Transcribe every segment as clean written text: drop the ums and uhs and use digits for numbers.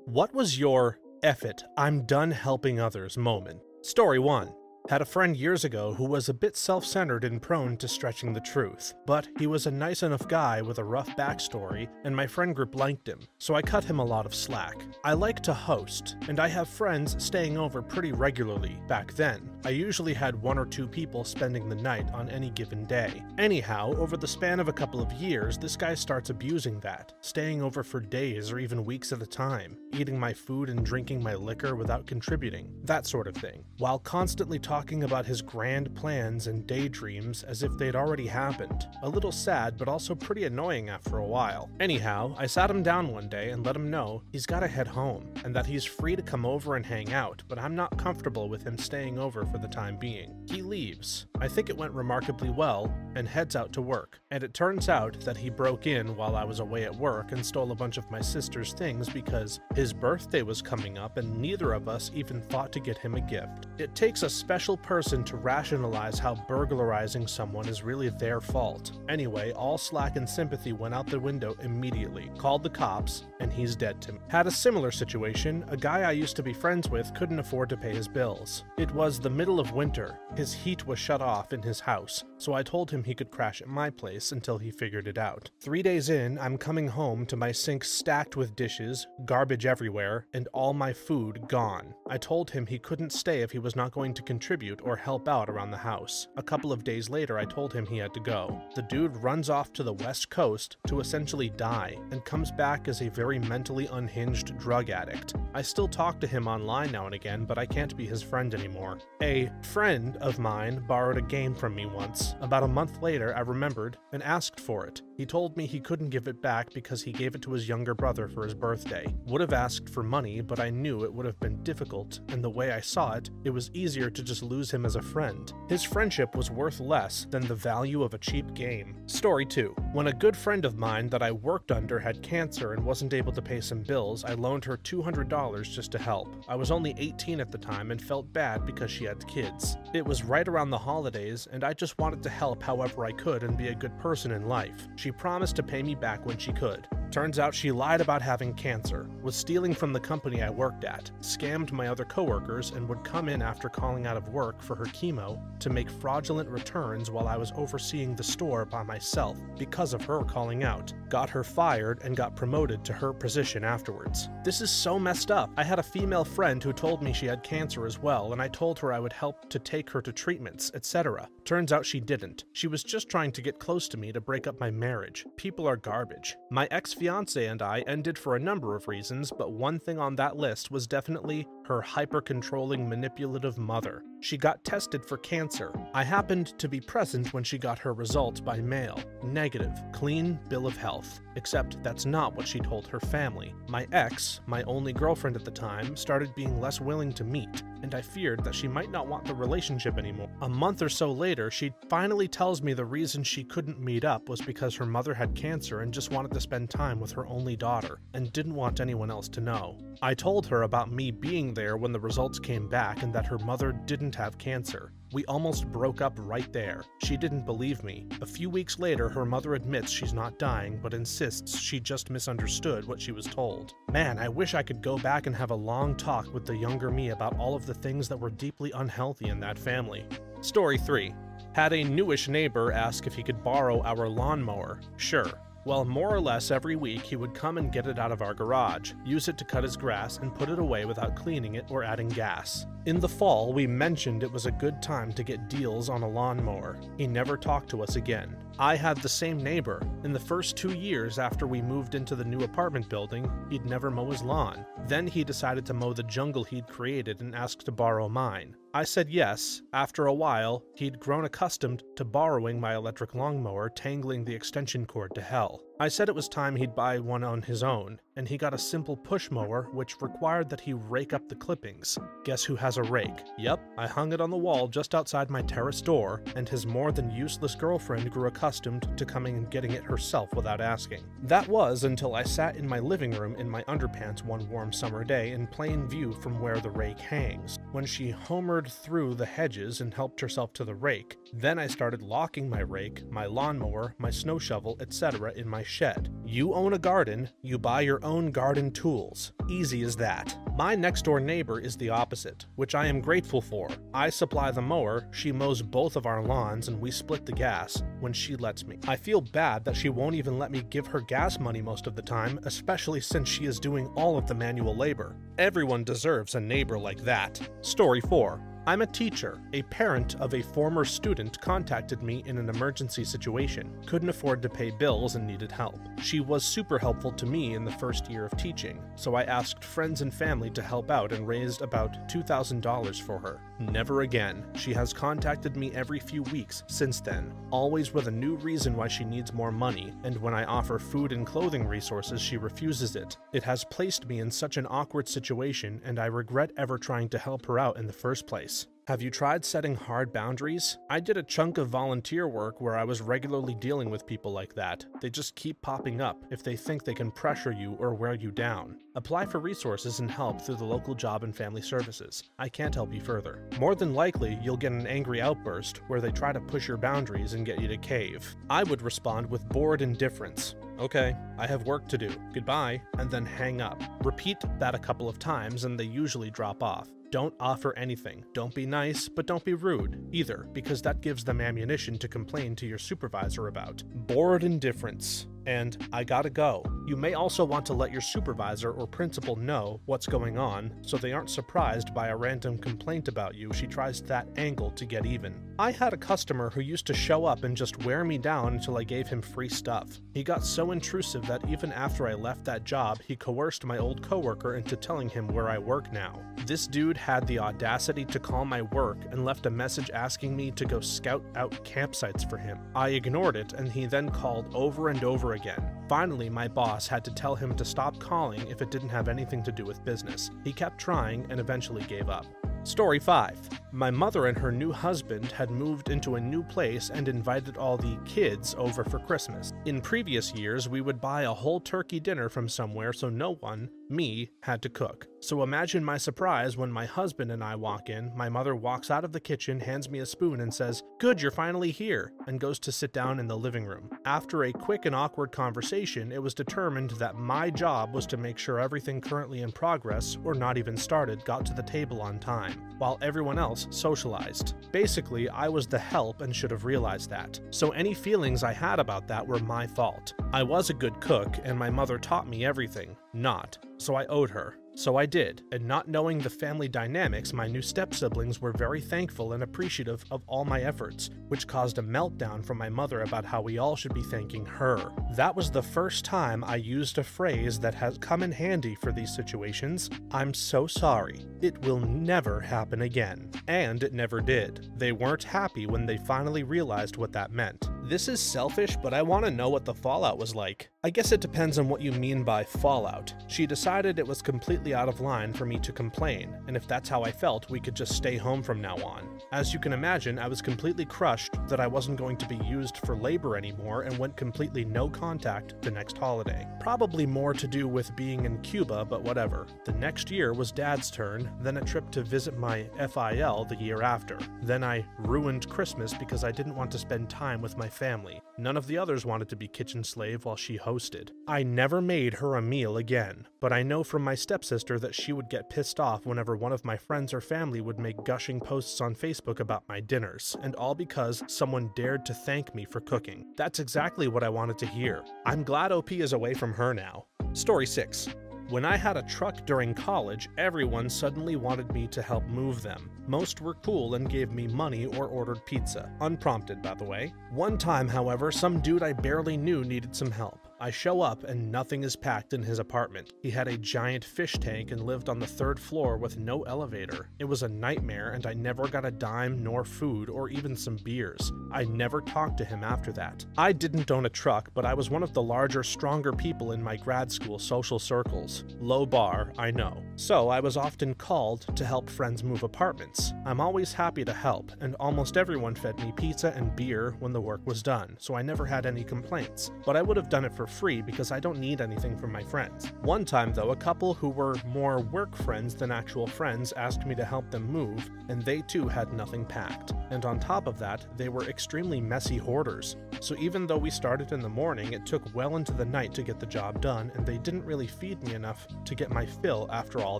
What was your "Eff it, I'm done helping others" moment? Story 1. Had a friend years ago who was a bit self-centered and prone to stretching the truth, but he was a nice enough guy with a rough backstory, and my friend group liked him, so I cut him a lot of slack. I like to host, and I have friends staying over pretty regularly. Back then, I usually had 1 or 2 people spending the night on any given day. Anyhow, over the span of a couple of years, this guy starts abusing that, staying over for days or even weeks at a time, eating my food and drinking my liquor without contributing, that sort of thing, while constantly talking about his grand plans and daydreams as if they'd already happened. A little sad, but also pretty annoying after a while. Anyhow, I sat him down one day and let him know he's gotta head home, and that he's free to come over and hang out, but I'm not comfortable with him staying over for the time being. He leaves. I think it went remarkably well, and heads out to work. And it turns out that he broke in while I was away at work and stole a bunch of my sister's things because his birthday was coming up and neither of us even thought to get him a gift. It takes a special person to rationalize how burglarizing someone is really their fault. Anyway, all slack and sympathy went out the window immediately. Called the cops, and he's dead to me. Had a similar situation. A guy I used to be friends with couldn't afford to pay his bills. It was the middle of winter. His heat was shut off in his house, so I told him he could crash at my place until he figured it out. 3 days in, I'm coming home to my sink stacked with dishes, garbage everywhere, and all my food gone. I told him he couldn't stay if he was not going to contribute or help out around the house. A couple of days later, I told him he had to go. The dude runs off to the West Coast to essentially die, and comes back as a very mentally unhinged drug addict. I still talk to him online now and again, but I can't be his friend anymore. A friend of mine borrowed a game from me once. About a month later, I remembered and asked for it. He told me he couldn't give it back because he gave it to his younger brother for his birthday. Would have asked for money, but I knew it would have been difficult, and the way I saw it, it was easier to just lose him as a friend. His friendship was worth less than the value of a cheap game. Story 2. When a good friend of mine that I worked under had cancer and wasn't able to pay some bills, I loaned her $200 just to help. I was only 18 at the time and felt bad because she had kids. It was right around the holidays, and I just wanted to help however I could and be a good person in life. She promised to pay me back when she could. Turns out she lied about having cancer, was stealing from the company I worked at, scammed my other coworkers, and would come in after calling out of work for her chemo to make fraudulent returns while I was overseeing the store by myself because of her calling out. Got her fired and got promoted to her position afterwards. This is so messed up. I had a female friend who told me she had cancer as well, and I told her I would help to take her to treatments, etc. Turns out she didn't. She was just trying to get close to me to break up my marriage. People are garbage. My ex-fiance and I ended for a number of reasons, but one thing on that list was definitely her hyper-controlling, manipulative mother. She got tested for cancer. I happened to be present when she got her results by mail. Negative. Clean bill of health. Except that's not what she told her family. My ex, my only girlfriend at the time, started being less willing to meet, and I feared that she might not want the relationship anymore. A month or so later, she finally tells me the reason she couldn't meet up was because her mother had cancer and just wanted to spend time with her only daughter, and didn't want anyone else to know. I told her about me being there when the results came back and that her mother didn't have cancer. We almost broke up right there. She didn't believe me. A few weeks later, her mother admits she's not dying, but insists she just misunderstood what she was told. Man, I wish I could go back and have a long talk with the younger me about all of the things that were deeply unhealthy in that family. Story 3. Had a newish neighbor ask if he could borrow our lawnmower. Sure. Well, more or less every week he would come and get it out of our garage, use it to cut his grass, and put it away without cleaning it or adding gas. In the fall, we mentioned it was a good time to get deals on a lawnmower. He never talked to us again. I had the same neighbor. In the first 2 years after we moved into the new apartment building, he'd never mow his lawn. Then he decided to mow the jungle he'd created and asked to borrow mine. I said yes. After a while, he'd grown accustomed to borrowing my electric lawnmower, tangling the extension cord to hell. I said it was time he'd buy one on his own, and he got a simple push mower which required that he rake up the clippings. Guess who has a rake? Yep, I hung it on the wall just outside my terrace door, and his more than useless girlfriend grew accustomed to coming and getting it herself without asking. That was until I sat in my living room in my underpants one warm summer day in plain view from where the rake hangs. When she homered through the hedges and helped herself to the rake, then I started locking my rake, my lawnmower, my snow shovel, etc. in my shed. You own a garden, you buy your own garden tools. Easy as that. My next door neighbor is the opposite, which I am grateful for. I supply the mower, she mows both of our lawns, and we split the gas when she lets me. I feel bad that she won't even let me give her gas money most of the time, especially since she is doing all of the manual labor. Everyone deserves a neighbor like that. Story 4. I'm a teacher. A parent of a former student contacted me in an emergency situation, couldn't afford to pay bills and needed help. She was super helpful to me in the first year of teaching, so I asked friends and family to help out and raised about $2,000 for her. Never again. She has contacted me every few weeks since then, always with a new reason why she needs more money, and when I offer food and clothing resources, she refuses it. It has placed me in such an awkward situation, and I regret ever trying to help her out in the first place. Have you tried setting hard boundaries? I did a chunk of volunteer work where I was regularly dealing with people like that. They just keep popping up if they think they can pressure you or wear you down. Apply for resources and help through the local job and family services. I can't help you further. More than likely, you'll get an angry outburst where they try to push your boundaries and get you to cave. I would respond with bored indifference. Okay, I have work to do. Goodbye, and then hang up. Repeat that a couple of times and they usually drop off. Don't offer anything. Don't be nice, but don't be rude either, because that gives them ammunition to complain to your supervisor about. Bored indifference. And I gotta go. You may also want to let your supervisor or principal know what's going on so they aren't surprised by a random complaint about you. She tries that angle to get even. I had a customer who used to show up and just wear me down until I gave him free stuff. He got so intrusive that even after I left that job, he coerced my old coworker into telling him where I work now. This dude had the audacity to call my work and left a message asking me to go scout out campsites for him. I ignored it and he then called over and over again. Finally, my boss had to tell him to stop calling if it didn't have anything to do with business. He kept trying and eventually gave up. Story 5. My mother and her new husband had moved into a new place and invited all the kids over for Christmas. In previous years, we would buy a whole turkey dinner from somewhere so no one, me, had to cook. So imagine my surprise when my husband and I walk in, my mother walks out of the kitchen, hands me a spoon and says, "Good, you're finally here," and goes to sit down in the living room. After a quick and awkward conversation, it was determined that my job was to make sure everything currently in progress, or not even started, got to the table on time, while everyone else socialized. Basically, I was the help and should have realized that. So any feelings I had about that were my fault. I was a good cook, and my mother taught me everything. Not. So I owed her. So I did, and not knowing the family dynamics, my new step-siblings were very thankful and appreciative of all my efforts, which caused a meltdown from my mother about how we all should be thanking her. That was the first time I used a phrase that has come in handy for these situations. I'm so sorry. It will never happen again. And it never did. They weren't happy when they finally realized what that meant. This is selfish, but I want to know what the fallout was like. I guess it depends on what you mean by fallout. She decided it was completely out of line for me to complain, and if that's how I felt, we could just stay home from now on. As you can imagine, I was completely crushed that I wasn't going to be used for labor anymore and went completely no contact the next holiday. Probably more to do with being in Cuba, but whatever. The next year was Dad's turn, then a trip to visit my FIL the year after. Then I ruined Christmas because I didn't want to spend time with my family. None of the others wanted to be kitchen slave while she hosted. I never made her a meal again, but I know from my stepsister that she would get pissed off whenever one of my friends or family would make gushing posts on Facebook about my dinners, and all because someone dared to thank me for cooking. That's exactly what I wanted to hear. I'm glad OP is away from her now. Story 6. When I had a truck during college, everyone suddenly wanted me to help move them. Most were cool and gave me money or ordered pizza. Unprompted, by the way. One time, however, some dude I barely knew needed some help. I show up and nothing is packed in his apartment. He had a giant fish tank and lived on the 3rd floor with no elevator. It was a nightmare and I never got a dime nor food or even some beers. I never talked to him after that. I didn't own a truck, but I was one of the larger, stronger people in my grad school social circles. Low bar, I know. So I was often called to help friends move apartments. I'm always happy to help, and almost everyone fed me pizza and beer when the work was done, so I never had any complaints. But I would have done it for free because I don't need anything from my friends. One time though, a couple who were more work friends than actual friends asked me to help them move, and they too had nothing packed. and on top of that, they were extremely messy hoarders. So even though we started in the morning, it took well into the night to get the job done, and they didn't really feed me enough to get my fill after all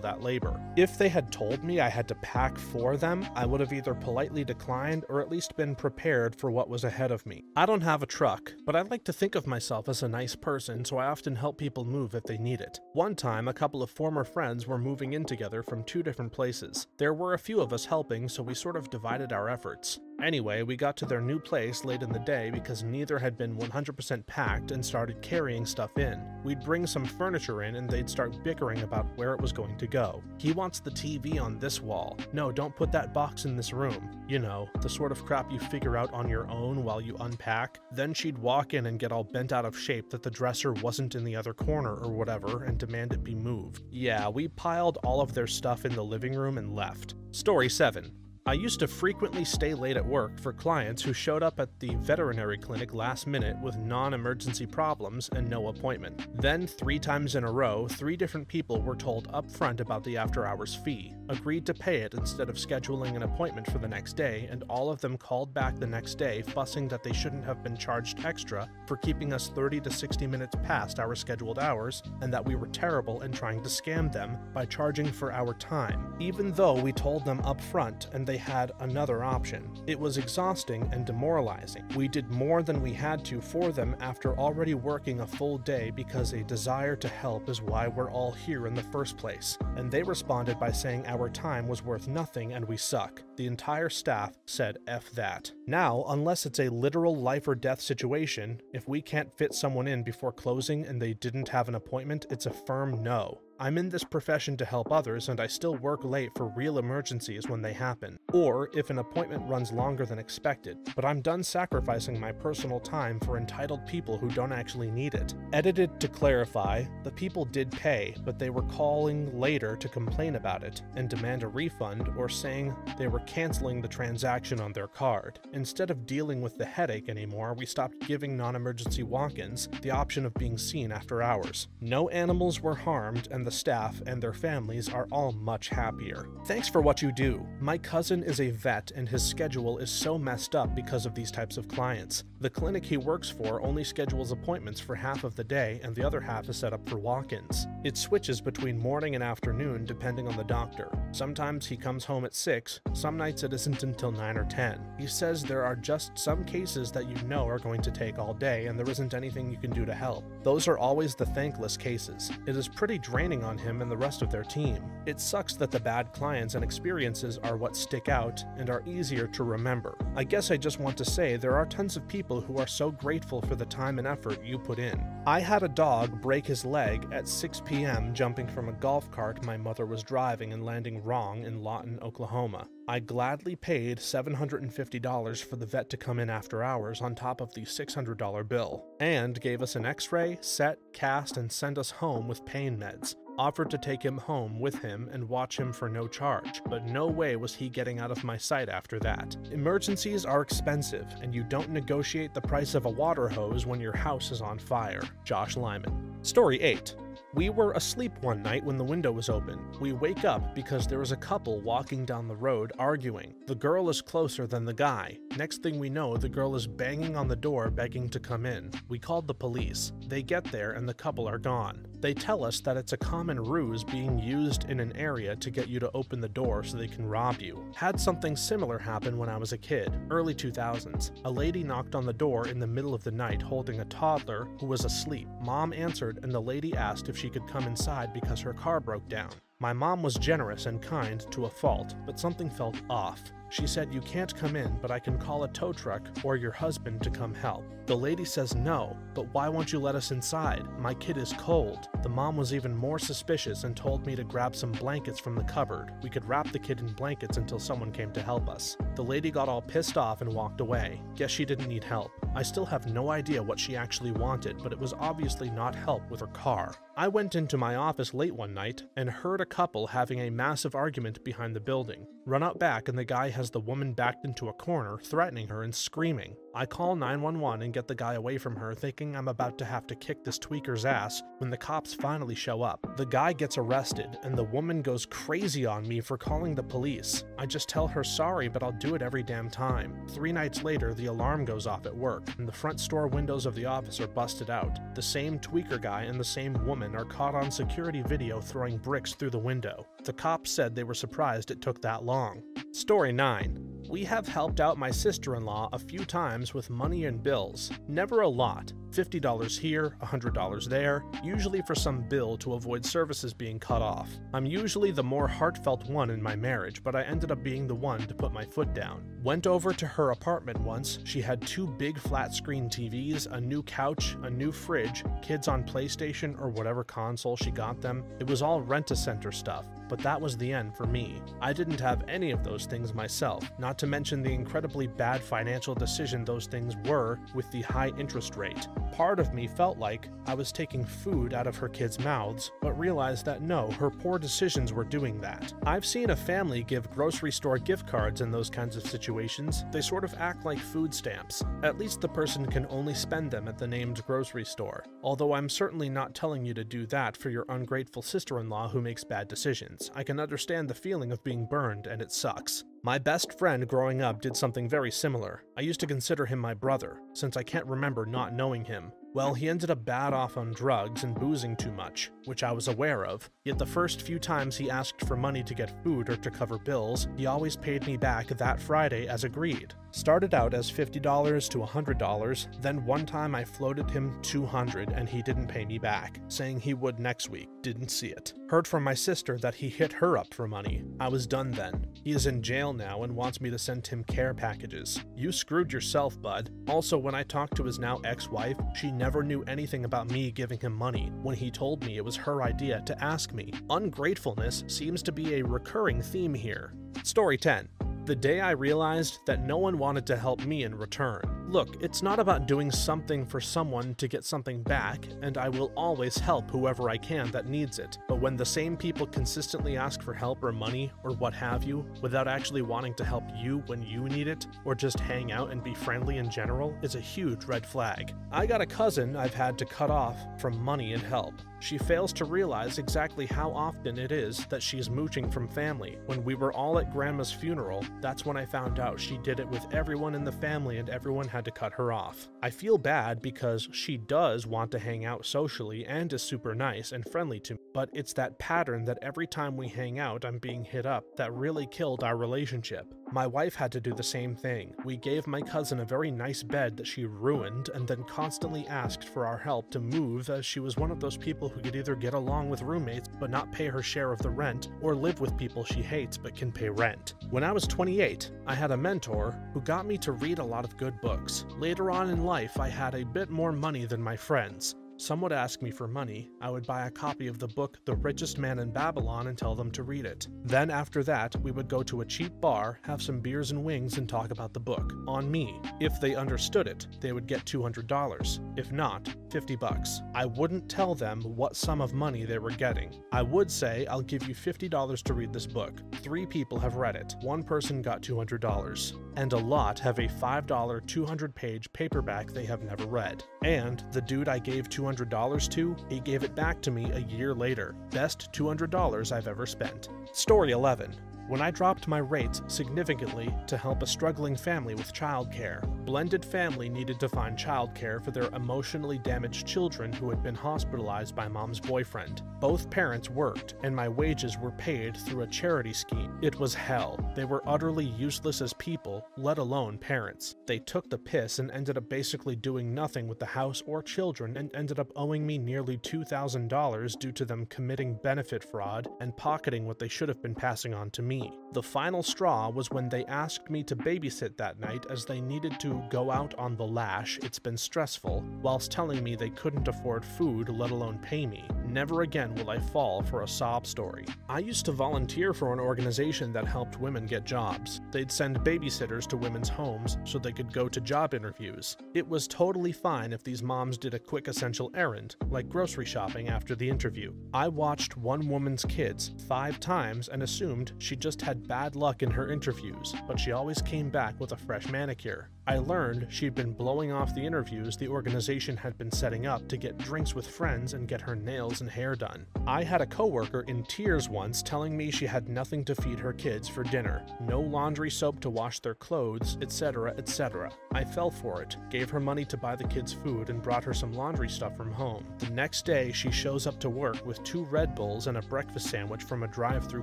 that labor. If they had told me I had to pack for them, I would have either politely declined or at least been prepared for what was ahead of me. I don't have a truck, but I like to think of myself as a nice person, so I often help people move if they need it. One time, a couple of former friends were moving in together from 2 different places. There were a few of us helping, so we sort of divided our efforts. Anyway, we got to their new place late in the day because neither had been 100% packed and started carrying stuff in. We'd bring some furniture in and they'd start bickering about where it was going to go. He wants the TV on this wall. No, don't put that box in this room. You know, the sort of crap you figure out on your own while you unpack. Then she'd walk in and get all bent out of shape that the dresser wasn't in the other corner or whatever and demand it be moved. Yeah, we piled all of their stuff in the living room and left. Story 7. I used to frequently stay late at work for clients who showed up at the veterinary clinic last minute with non-emergency problems and no appointment. Then 3 times in a row, 3 different people were told up front about the after-hours fee, agreed to pay it instead of scheduling an appointment for the next day, and all of them called back the next day fussing that they shouldn't have been charged extra for keeping us 30 to 60 minutes past our scheduled hours, and that we were terrible and trying to scam them by charging for our time, even though we told them up front and they had another option. It was exhausting and demoralizing. We did more than we had to for them after already working a full day because a desire to help is why we're all here in the first place. And they responded by saying our time was worth nothing and we suck. The entire staff said F that. Now, unless it's a literal life or death situation, if we can't fit someone in before closing and they didn't have an appointment, it's a firm no. I'm in this profession to help others, and I still work late for real emergencies when they happen, or if an appointment runs longer than expected, but I'm done sacrificing my personal time for entitled people who don't actually need it. Edited to clarify, the people did pay, but they were calling later to complain about it and demand a refund or saying they were canceling the transaction on their card. Instead of dealing with the headache anymore, we stopped giving non-emergency walk-ins the option of being seen after hours. No animals were harmed, and the staff and their families are all much happier. Thanks for what you do. My cousin is a vet and his schedule is so messed up because of these types of clients. The clinic he works for only schedules appointments for half of the day and the other half is set up for walk-ins. It switches between morning and afternoon depending on the doctor. Sometimes he comes home at 6, some nights it isn't until 9 or 10. He says there are just some cases that you know are going to take all day and there isn't anything you can do to help. Those are always the thankless cases. It is pretty draining on him and the rest of their team. It sucks that the bad clients and experiences are what stick out and are easier to remember. I guess I just want to say there are tons of people who are so grateful for the time and effort you put in. I had a dog break his leg at 6 p.m. jumping from a golf cart my mother was driving and landing wrong in Lawton, Oklahoma. I gladly paid $750 for the vet to come in after hours on top of the $600 bill, and gave us an x-ray, set, cast, and send us home with pain meds. Offered to take him home with him and watch him for no charge, but no way was he getting out of my sight after that. Emergencies are expensive, and you don't negotiate the price of a water hose when your house is on fire. Josh Lyman. Story 8. We were asleep one night when the window was open. We wake up because there was a couple walking down the road arguing. The girl is closer than the guy. Next thing we know, the girl is banging on the door begging to come in. We called the police. They get there and the couple are gone. They tell us that it's a common ruse being used in an area to get you to open the door so they can rob you. Had something similar happen when I was a kid, early 2000s. A lady knocked on the door in the middle of the night holding a toddler who was asleep. Mom answered and the lady asked if she could come inside because her car broke down. My mom was generous and kind to a fault, but something felt off. She said, "You can't come in, but I can call a tow truck or your husband to come help." The lady says no, but why won't you let us inside? My kid is cold. The mom was even more suspicious and told me to grab some blankets from the cupboard. We could wrap the kid in blankets until someone came to help us. The lady got all pissed off and walked away. Guess she didn't need help. I still have no idea what she actually wanted, but it was obviously not help with her car. I went into my office late one night and heard a couple having a massive argument behind the building. Run out back and the guy has the woman backed into a corner, threatening her and screaming. I call 911 and get the guy away from her, thinking I'm about to have to kick this tweaker's ass when the cops finally show up. The guy gets arrested, and the woman goes crazy on me for calling the police. I just tell her sorry, but I'll do it every damn time. 3 nights later, the alarm goes off at work, and the front store windows of the office are busted out. The same tweaker guy and the same woman are caught on security video throwing bricks through the window. The cops said they were surprised it took that long. Story 9. We have helped out my sister-in-law a few times with money and bills. Never a lot. $50 here, $100 there, usually for some bill to avoid services being cut off. I'm usually the more heartfelt one in my marriage, but I ended up being the one to put my foot down. Went over to her apartment once. She had 2 big flat-screen TVs, a new couch, a new fridge, kids on PlayStation or whatever console she got them. It was all rent-a-center stuff, but that was the end for me. I didn't have any of those things myself, not to mention the incredibly bad financial decision those things were with the high interest rate. Part of me felt like I was taking food out of her kids' mouths, but realized that no, her poor decisions were doing that. I've seen a family give grocery store gift cards in those kinds of situations. They sort of act like food stamps. At least the person can only spend them at the named grocery store. Although I'm certainly not telling you to do that for your ungrateful sister-in-law who makes bad decisions. I can understand the feeling of being burned, and it sucks. My best friend growing up did something very similar. I used to consider him my brother, since I can't remember not knowing him. Well, he ended up bad off on drugs and boozing too much, which I was aware of. Yet the first few times he asked for money to get food or to cover bills, he always paid me back that Friday as agreed. Started out as $50 to $100, then one time I floated him $200 and he didn't pay me back, saying he would next week. Didn't see it. Heard from my sister that he hit her up for money. I was done then. He is in jail now and wants me to send him care packages. You screwed yourself, bud. Also, when I talked to his now ex-wife, she never knew anything about me giving him money when he told me it was her idea to ask me. Ungratefulness seems to be a recurring theme here. Story 10. The day I realized that no one wanted to help me in return. Look, it's not about doing something for someone to get something back, and I will always help whoever I can that needs it. But when the same people consistently ask for help or money or what have you, without actually wanting to help you when you need it, or just hang out and be friendly in general, is a huge red flag. I got a cousin I've had to cut off from money and help. She fails to realize exactly how often it is that she's mooching from family. When we were all at Grandma's funeral, that's when I found out she did it with everyone in the family and everyone had to cut her off. I feel bad because she does want to hang out socially and is super nice and friendly to me, but it's that pattern that every time we hang out I'm being hit up that really killed our relationship. My wife had to do the same thing. We gave my cousin a very nice bed that she ruined and then constantly asked for our help to move, as she was one of those people who could either get along with roommates but not pay her share of the rent, or live with people she hates but can pay rent. When I was 28, I had a mentor who got me to read a lot of good books. Later on in life, I had a bit more money than my friends. Some would ask me for money. I would buy a copy of the book The Richest Man in Babylon and tell them to read it. Then after that, we would go to a cheap bar, have some beers and wings, and talk about the book. On me. If they understood it, they would get $200. If not, $50. I wouldn't tell them what sum of money they were getting. I would say, I'll give you $50 to read this book. 3 people have read it. 1 person got $200. And a lot have a $5 200-page paperback they have never read. And the dude I gave $200 to, he gave it back to me a year later. Best $200 I've ever spent. Story 11. When I dropped my rates significantly to help a struggling family with childcare, Blended Family needed to find childcare for their emotionally damaged children who had been hospitalized by mom's boyfriend. Both parents worked, and my wages were paid through a charity scheme. It was hell. They were utterly useless as people, let alone parents. They took the piss and ended up basically doing nothing with the house or children and ended up owing me nearly $2,000 due to them committing benefit fraud and pocketing what they should have been passing on to me. The final straw was when they asked me to babysit that night as they needed to go out on the lash. It's been stressful, whilst telling me they couldn't afford food, let alone pay me. Never again will I fall for a sob story. I used to volunteer for an organization that helped women get jobs. They'd send babysitters to women's homes so they could go to job interviews. It was totally fine if these moms did a quick essential errand, like grocery shopping after the interview. I watched one woman's kids 5 times and assumed she'd just had bad luck in her interviews, but she always came back with a fresh manicure. I learned she'd been blowing off the interviews the organization had been setting up to get drinks with friends and get her nails and hair done. I had a coworker in tears once telling me she had nothing to feed her kids for dinner, no laundry soap to wash their clothes, etc., etc. I fell for it, gave her money to buy the kids food, and brought her some laundry stuff from home. The next day, she shows up to work with 2 Red Bulls and a breakfast sandwich from a drive-through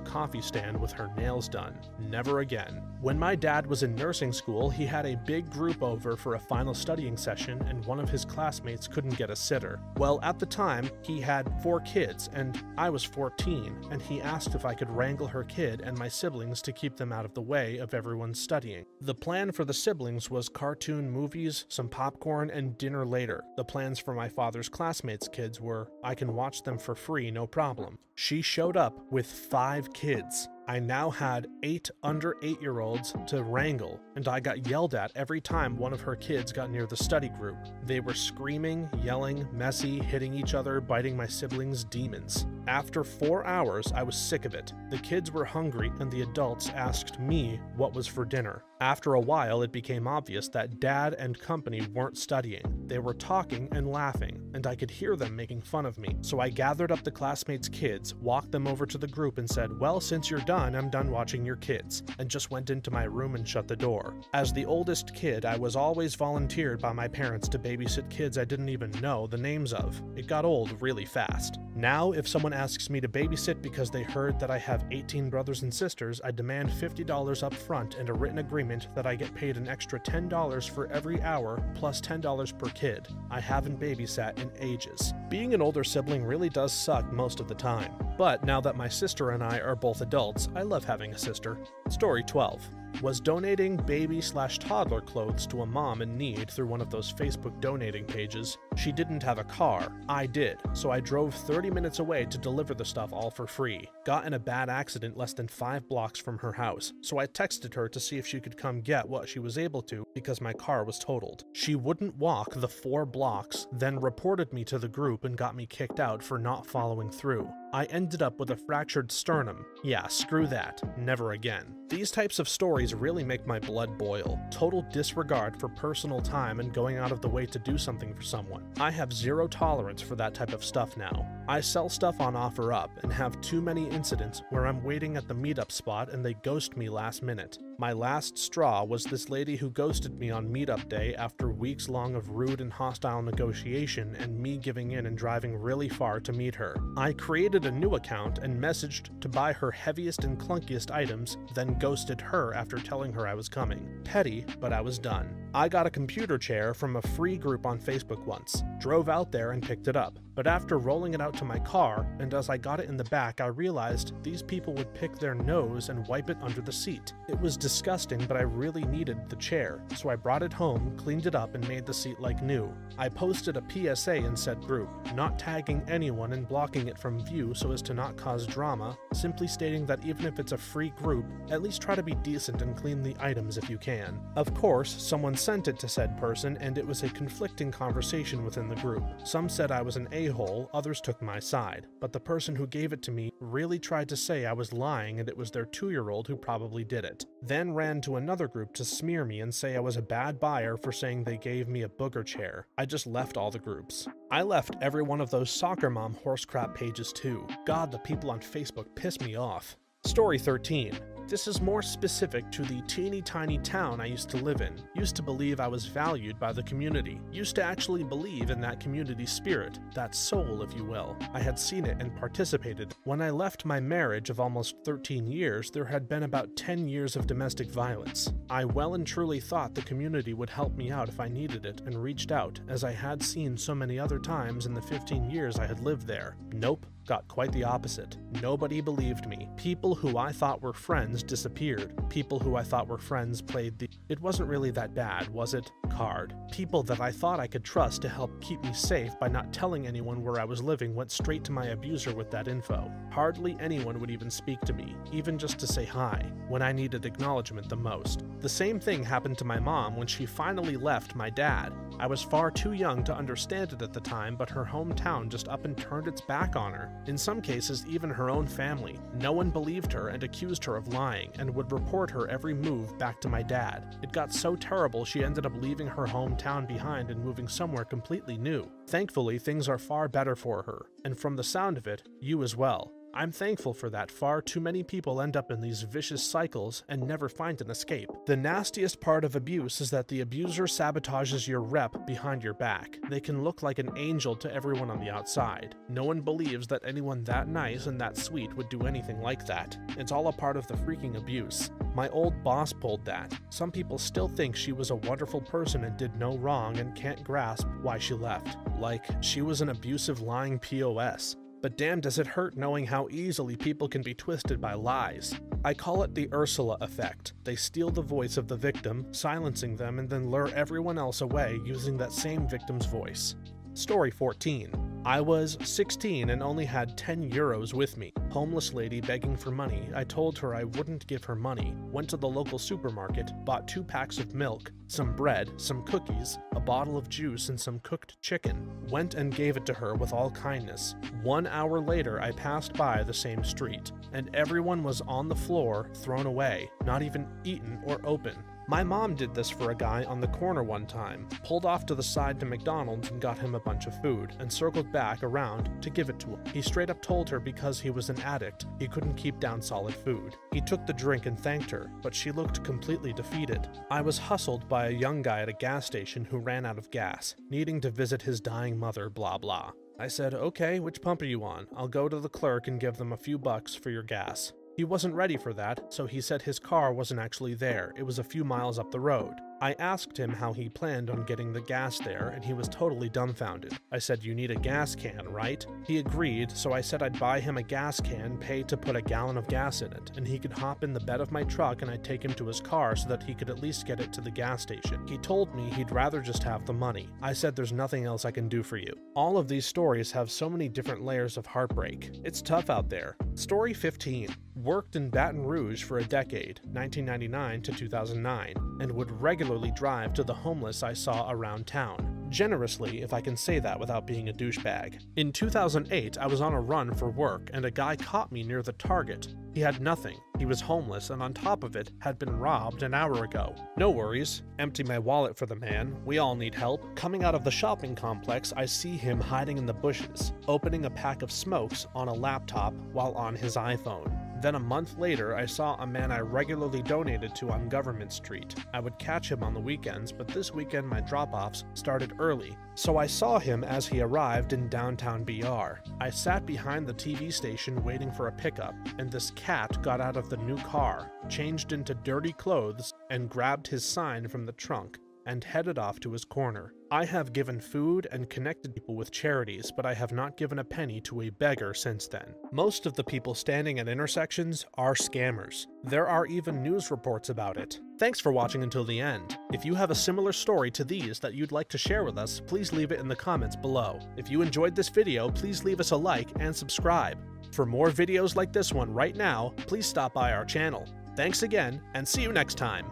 coffee stand with her nails done. Never again. When my dad was in nursing school, he had a big group over for a final studying session, and one of his classmates couldn't get a sitter. Well, at the time, he had 4 kids, and I was 14, and he asked if I could wrangle her kid and my siblings to keep them out of the way of everyone studying. The plan for the siblings was cartoon movies, some popcorn, and dinner later. The plans for my father's classmates' kids were, I can watch them for free, no problem. She showed up with 5 kids. I now had 8 under 8-year-olds to wrangle, and I got yelled at every time one of her kids got near the study group. They were screaming, yelling, messy, hitting each other, biting my siblings' demons. After 4 hours, I was sick of it. The kids were hungry, and the adults asked me what was for dinner. After a while, it became obvious that Dad and company weren't studying. They were talking and laughing, and I could hear them making fun of me. So I gathered up the classmates' kids, walked them over to the group, and said, well, since you're done, I'm done watching your kids, and just went into my room and shut the door. As the oldest kid, I was always volunteered by my parents to babysit kids I didn't even know the names of. It got old really fast. Now, if someone asks me to babysit because they heard that I have 18 brothers and sisters, I demand $50 up front and a written agreement that I get paid an extra $10 for every hour plus $10 per kid. I haven't babysat in ages. Being an older sibling really does suck most of the time. But now that my sister and I are both adults, I love having a sister. Story 12. Was donating baby/toddler clothes to a mom in need through one of those Facebook donating pages. She didn't have a car. I did, so I drove 30 minutes away to deliver the stuff all for free. Got in a bad accident less than 5 blocks from her house, so I texted her to see if she could come get what she was able to because my car was totaled. She wouldn't walk the 4 blocks, then reported me to the group and got me kicked out for not following through. I ended up with a fractured sternum. Yeah, screw that. Never again. These types of stories really make my blood boil. Total disregard for personal time and going out of the way to do something for someone. I have zero tolerance for that type of stuff now. I sell stuff on OfferUp and have too many incidents where I'm waiting at the meetup spot and they ghost me last minute. My last straw was this lady who ghosted me on meetup day after weeks long of rude and hostile negotiation and me giving in and driving really far to meet her. I created a new account and messaged to buy her heaviest and clunkiest items, then ghosted her after telling her I was coming. Petty, but I was done. I got a computer chair from a free group on Facebook once, drove out there and picked it up. But after rolling it out to my car, and as I got it in the back, I realized these people would pick their nose and wipe it under the seat. It was disgusting, but I really needed the chair, so I brought it home, cleaned it up, and made the seat like new. I posted a PSA in said group, not tagging anyone and blocking it from view so as to not cause drama, simply stating that even if it's a free group, at least try to be decent and clean the items if you can. Of course, someone sent it to said person, and it was a conflicting conversation within the group. Some said I was an a-hole, others took my side, but the person who gave it to me really tried to say I was lying and it was their 2-year-old who probably did it. Then ran to another group to smear me and say I was a bad buyer for saying they gave me a booger chair. I just left all the groups. I left every one of those soccer mom horse crap pages too. God, the people on Facebook piss me off. Story 13. This is more specific to the teeny tiny town I used to live in. Used to believe I was valued by the community. Used to actually believe in that community spirit, that soul if you will. I had seen it and participated. When I left my marriage of almost 13 years, there had been about 10 years of domestic violence. I well and truly thought the community would help me out if I needed it and reached out, as I had seen so many other times in the 15 years I had lived there. Nope. Got quite the opposite. Nobody believed me. People who I thought were friends disappeared. People who I thought were friends played the "it wasn't really that bad, was it?" card. People that I thought I could trust to help keep me safe by not telling anyone where I was living went straight to my abuser with that info. Hardly anyone would even speak to me, even just to say hi, when I needed acknowledgement the most. The same thing happened to my mom when she finally left my dad. I was far too young to understand it at the time, but her hometown just up and turned its back on her. In some cases, even her own family. No one believed her and accused her of lying, and would report her every move back to my dad. It got so terrible she ended up leaving her hometown behind and moving somewhere completely new. Thankfully, things are far better for her, and from the sound of it, you as well. I'm thankful for that. Far too many people end up in these vicious cycles and never find an escape. The nastiest part of abuse is that the abuser sabotages your rep behind your back. They can look like an angel to everyone on the outside. No one believes that anyone that nice and that sweet would do anything like that. It's all a part of the freaking abuse. My old boss pulled that. Some people still think she was a wonderful person and did no wrong and can't grasp why she left. Like she was an abusive, lying POS. But damn does it hurt knowing how easily people can be twisted by lies. I call it the Ursula effect. They steal the voice of the victim, silencing them, and then lure everyone else away using that same victim's voice. Story 14. I was 16 and only had 10 euros with me. Homeless lady begging for money. I told her I wouldn't give her money. Went to the local supermarket, bought 2 packs of milk, some bread, some cookies, a bottle of juice, and some cooked chicken. Went and gave it to her with all kindness. 1 hour later, I passed by the same street, and everyone was on the floor, thrown away, not even eaten or open. My mom did this for a guy on the corner one time, pulled off to the side to McDonald's and got him a bunch of food, and circled back around to give it to him. He straight up told her because he was an addict, he couldn't keep down solid food. He took the drink and thanked her, but she looked completely defeated. I was hustled by a young guy at a gas station who ran out of gas, needing to visit his dying mother, blah blah. I said, okay, which pump are you on? I'll go to the clerk and give them a few bucks for your gas. He wasn't ready for that, so he said his car wasn't actually there. It was a few miles up the road. I asked him how he planned on getting the gas there, and he was totally dumbfounded. I said, you need a gas can, right? He agreed, so I said I'd buy him a gas can, pay to put a gallon of gas in it, and he could hop in the bed of my truck and I'd take him to his car so that he could at least get it to the gas station. He told me he'd rather just have the money. I said there's nothing else I can do for you. All of these stories have so many different layers of heartbreak. It's tough out there. Story 15. Worked in Baton Rouge for a decade, 1999 to 2009, and would regularly drive to the homeless I saw around town. Generously, if I can say that without being a douchebag. In 2008, I was on a run for work, and a guy caught me near the Target. He had nothing. He was homeless, and on top of it, had been robbed an hour ago. No worries. Empty my wallet for the man. We all need help. Coming out of the shopping complex, I see him hiding in the bushes, opening a pack of smokes on a laptop while on his iPhone. Then a month later, I saw a man I regularly donated to on Government Street. I would catch him on the weekends, but this weekend my drop-offs started early, so I saw him as he arrived in downtown BR. I sat behind the TV station waiting for a pickup, and this cat got out of the new car, changed into dirty clothes, and grabbed his sign from the trunk and headed off to his corner. I have given food and connected people with charities, but I have not given a penny to a beggar since then. Most of the people standing at intersections are scammers. There are even news reports about it. Thanks for watching until the end. If you have a similar story to these that you'd like to share with us, please leave it in the comments below. If you enjoyed this video, please leave us a like and subscribe. For more videos like this one right now, please stop by our channel. Thanks again, and see you next time.